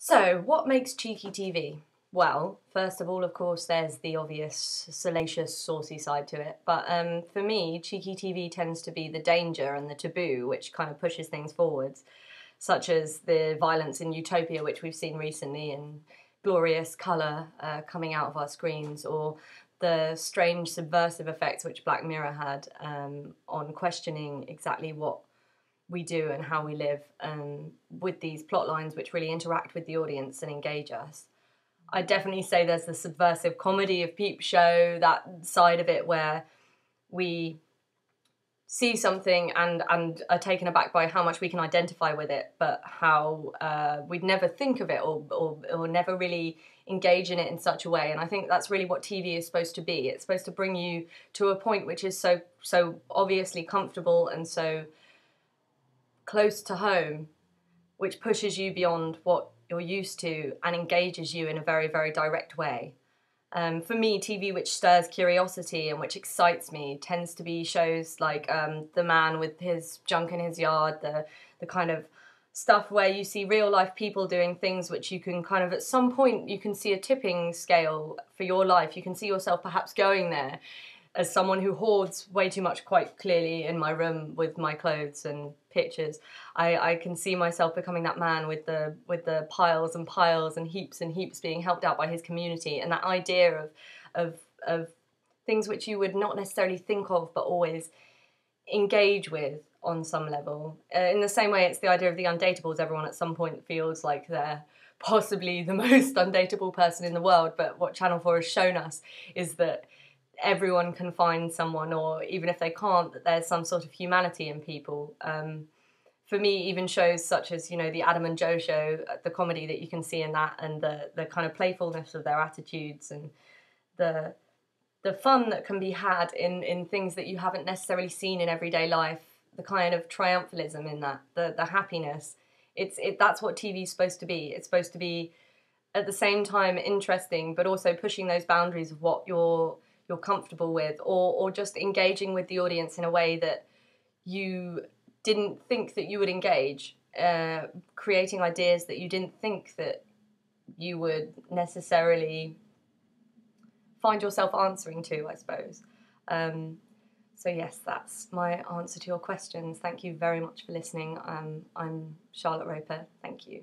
So, what makes cheeky TV? Well, first of all, of course, there's the obvious salacious, saucy side to it. But for me, cheeky TV tends to be the danger and the taboo, which kind of pushes things forwards, such as the violence in Utopia, which we've seen recently in glorious colour coming out of our screens, or the strange subversive effects which Black Mirror had on questioning exactly what we do and how we live with these plot lines which really interact with the audience and engage us. I definitely say there's the subversive comedy of Peep Show, that side of it where we see something and are taken aback by how much we can identify with it, but how we'd never think of it or never really engage in it in such a way. And I think that's really what TV is supposed to be. It's supposed to bring you to a point which is so obviously comfortable and so close to home, which pushes you beyond what you're used to and engages you in a very, very direct way. For me, TV which stirs curiosity and which excites me tends to be shows like The Man with his junk in his yard, the kind of stuff where you see real life people doing things which you can kind of, at some point, you can see a tipping scale for your life. You can see yourself perhaps going there as someone who hoards way too much, quite clearly, in my room with my clothes and pictures. I can see myself becoming that man with the piles and piles and heaps being helped out by his community, and that idea of things which you would not necessarily think of but always engage with on some level. In the same way, it's the idea of the undateables. Everyone at some point feels like they're possibly the most undateable person in the world, but what Channel 4 has shown us is that everyone can find someone, or even if they can't, that there's some sort of humanity in people. For me, even shows such as, the Adam and Joe show, the comedy that you can see in that, and the kind of playfulness of their attitudes, and the fun that can be had in things that you haven't necessarily seen in everyday life, the kind of triumphalism in that, the happiness. That's what TV is supposed to be. It's supposed to be, at the same time, interesting, but also pushing those boundaries of what you're comfortable with, or just engaging with the audience in a way that you didn't think that you would engage, creating ideas that you didn't think that you would necessarily find yourself answering to, I suppose. So yes, that's my answer to your questions. Thank you very much for listening. I'm Charlotte Roper. Thank you.